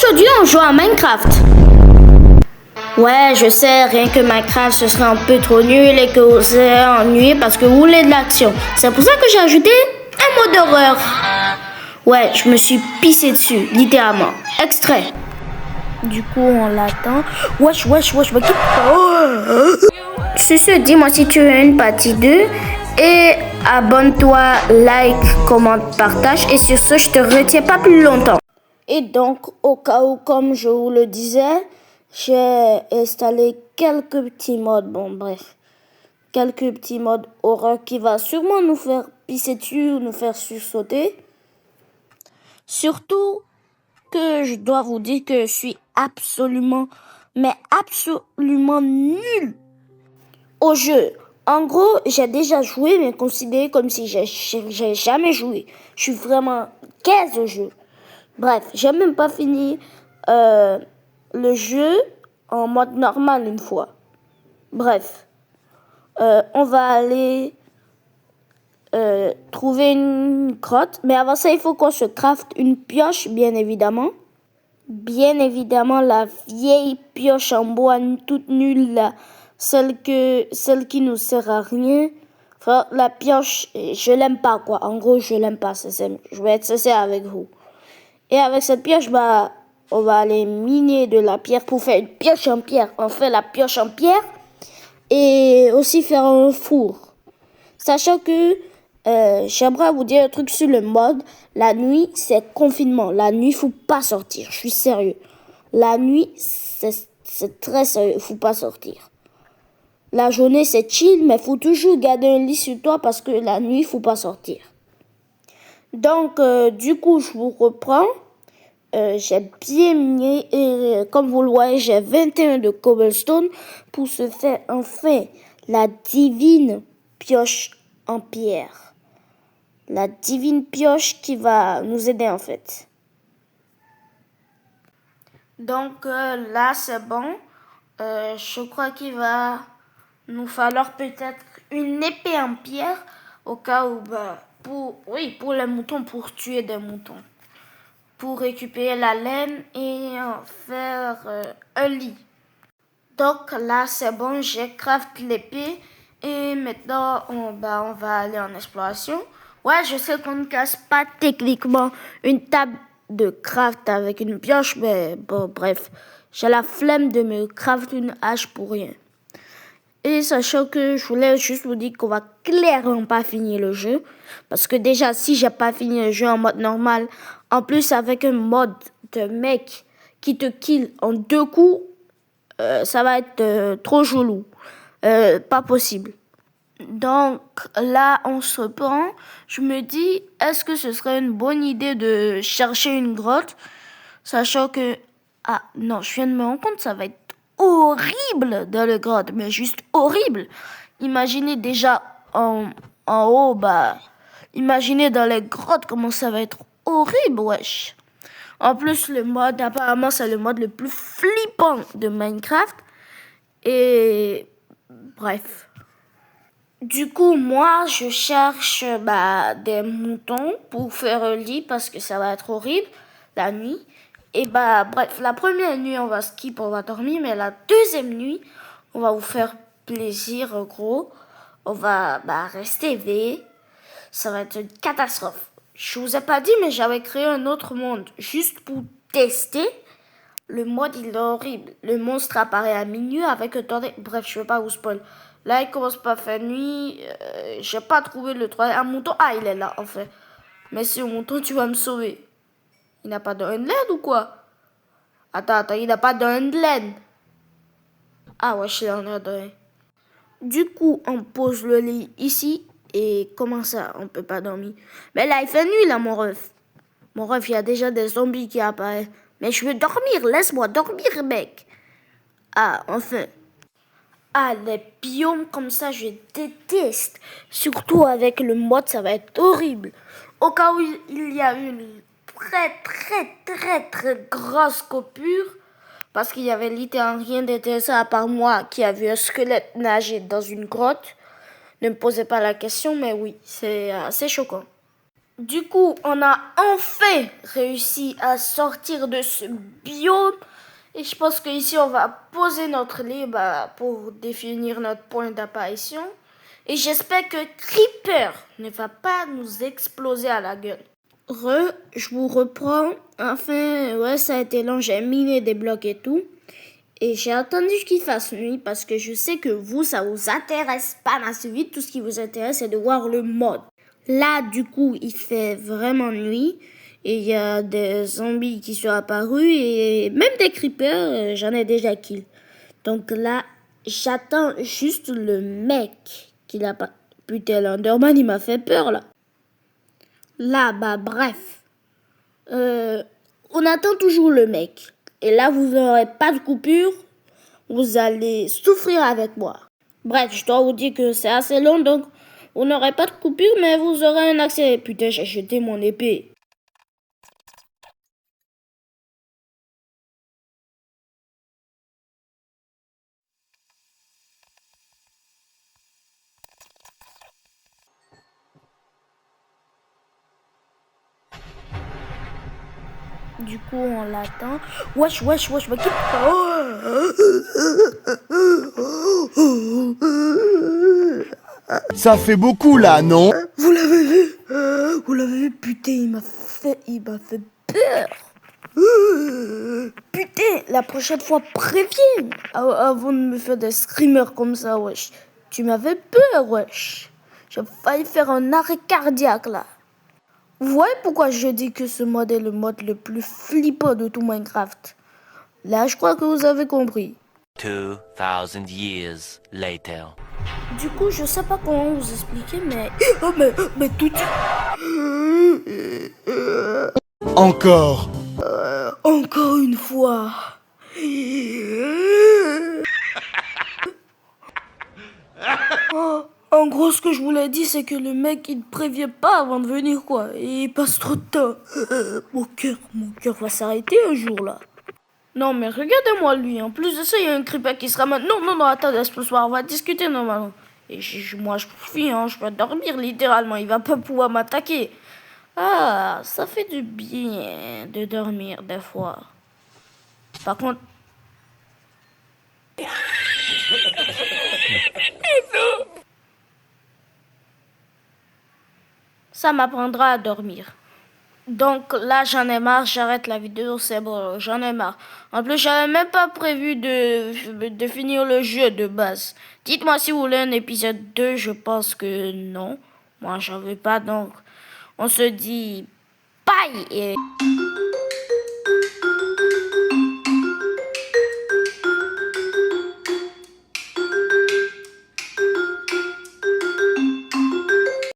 Aujourd'hui, on joue à Minecraft. Ouais, je sais, rien que Minecraft, ce serait un peu trop nul et que vous serez ennuyé parce que vous voulez de l'action. C'est pour ça que j'ai ajouté un mode d'horreur. Ouais, je me suis pissé dessus, littéralement. Extrait. Du coup, on l'attend. Wesh, me quitte pas. Sur ce, dis-moi si tu veux une partie 2. Et abonne-toi, like, commente, partage. Et sur ce, je te retiens pas plus longtemps. Et donc, au cas où, comme je vous le disais, j'ai installé quelques petits modes. Bon, bref. Quelques petits modes horreur qui va sûrement nous faire pisser dessus ou nous faire sursauter. Surtout que je dois vous dire que je suis absolument nul au jeu. En gros, j'ai déjà joué, mais considéré comme si j'ai jamais joué. Je suis vraiment 15 au jeu. Bref, j'ai même pas fini le jeu en mode normal une fois. Bref, on va aller trouver une grotte. Mais avant ça, il faut qu'on se crafte une pioche, bien évidemment. Bien évidemment, la vieille pioche en bois toute nulle, là, celle qui nous sert à rien. Enfin, la pioche, je l'aime pas, quoi. En gros, je l'aime pas, je vais être sincère avec vous. Et avec cette pioche, on va aller miner de la pierre pour faire une pioche en pierre. On fait la pioche en pierre et aussi faire un four. Sachant que j'aimerais vous dire un truc sur le mode. La nuit, c'est confinement. La nuit, faut pas sortir. Je suis sérieux. La nuit, c'est très sérieux. Faut pas sortir. La journée, c'est chill, mais faut toujours garder un lit sur toi parce que la nuit, faut pas sortir. Donc, du coup, je vous reprends. J'ai bien miné et comme vous le voyez, j'ai 21 de cobblestone pour se faire enfin la divine pioche en pierre. La divine pioche qui va nous aider en fait. Donc là, c'est bon. Je crois qu'il va nous falloir peut-être une épée en pierre au cas où, pour les moutons, pour tuer des moutons. Pour récupérer la laine et en faire un lit. Donc là, c'est bon, j'ai craft l'épée et maintenant, on va aller en exploration. Ouais, je sais qu'on ne casse pas techniquement une table de craft avec une pioche, mais bon, bref, j'ai la flemme de me craft une hache pour rien. Et sachant que je voulais juste vous dire qu'on va clairement pas finir le jeu. Parce que déjà, si j'ai pas fini le jeu en mode normal, en plus avec un mode de mec qui te kill en 2 coups, ça va être trop jolou. Pas possible. Donc là, on se prend. Je me dis, est-ce que ce serait une bonne idée de chercher une grotte? Sachant que... Ah non, je viens de me rendre compte, ça va être horrible dans le grotte, mais juste horrible. Imaginez déjà en haut, imaginez dans les grottes comment ça va être horrible, wesh. En plus, le mode, apparemment, c'est le mode le plus flippant de Minecraft. Et bref. Du coup, moi, je cherche des moutons pour faire un lit parce que ça va être horrible la nuit. Et bref, la première nuit, on va skip, on va dormir. Mais la deuxième nuit, on va vous faire plaisir, en gros. On va rester éveillé. Ça va être une catastrophe. Je vous ai pas dit, mais j'avais créé un autre monde juste pour tester. Le mode, il est horrible. Le monstre apparaît à minuit avec un temps... Bref, je ne vais pas vous spoil. Là, il commence pas à faire nuit. J'ai pas trouvé le troisième mouton. Ah, il est là, en fait. Mais si mouton, tu vas me sauver. Il n'a pas de laine ou quoi? Attends, il n'a pas de laine. Ah ouais, je suis en train. Du coup, on pose le lit ici. Et comment ça, on peut pas dormir? Mais là, il fait nuit, là, mon ref. Mon ref, il y a déjà des zombies qui apparaissent. Mais je veux dormir, laisse-moi dormir, mec. Ah, enfin. Ah, les biomes comme ça, je déteste. Surtout avec le mode, ça va être horrible. Au cas où il y a une très grosse coupure, parce qu'il y avait littéralement rien d'intéressant à part moi qui a vu un squelette nager dans une grotte. Ne me posez pas la question, mais oui, c'est assez choquant. Du coup, on a enfin réussi à sortir de ce biome. Et je pense qu'ici, on va poser notre lit pour définir notre point d'apparition. Et j'espère que Creeper ne va pas nous exploser à la gueule. Je vous reprends. Enfin, ouais, ça a été long. J'ai miné des blocs et tout. Et j'ai attendu qu'il fasse nuit parce que je sais que vous, ça vous intéresse pas assez vite. Tout ce qui vous intéresse, c'est de voir le mode. Là, du coup, il fait vraiment nuit. Et il y a des zombies qui sont apparus. Et même des creepers, j'en ai déjà kill. Donc là, j'attends juste le mec qui l'a pas. Putain, l'Enderman, il m'a fait peur, là. Là, bref. On attend toujours le mec. Et là, vous n'aurez pas de coupure. Vous allez souffrir avec moi. Bref, je dois vous dire que c'est assez long, donc vous n'aurez pas de coupure, mais vous aurez un accès. Putain, j'ai jeté mon épée. Du coup, on l'attend. Wesh, mais qui... Ça fait beaucoup là, non? Vous l'avez vu? Vous l'avez vu? Putain, il m'a fait peur. Putain, la prochaine fois, préviens avant de me faire des screamers comme ça, wesh. Tu m'avais peur, wesh. J'ai failli faire un arrêt cardiaque, là. Vous voyez pourquoi je dis que ce mode est le mode le plus flippant de tout Minecraft? Là, je crois que vous avez compris. 2000 years later. Du coup, je sais pas comment vous expliquer, mais... Oh, mais tout... Encore. Encore une fois. Oh, en gros, ce que je vous l'ai dit, c'est que le mec, il ne prévient pas avant de venir, quoi. Et il passe trop de temps. Mon cœur va s'arrêter un jour, là. Non, mais regardez-moi lui. En plus de ça, il y a un creeper qui se ramène. Non, attendez, ce soir, on va discuter normalement. Et moi, je suis, hein, je peux dormir littéralement. Il va pas pouvoir m'attaquer. Ah, ça fait du bien de dormir des fois. Par contre... ça m'apprendra à dormir. Donc là, j'en ai marre, j'arrête la vidéo, c'est bon, j'en ai marre. En plus, j'avais même pas prévu de finir le jeu de base. Dites-moi si vous voulez un épisode 2, je pense que non. Moi, j'en veux pas, donc on se dit bye et...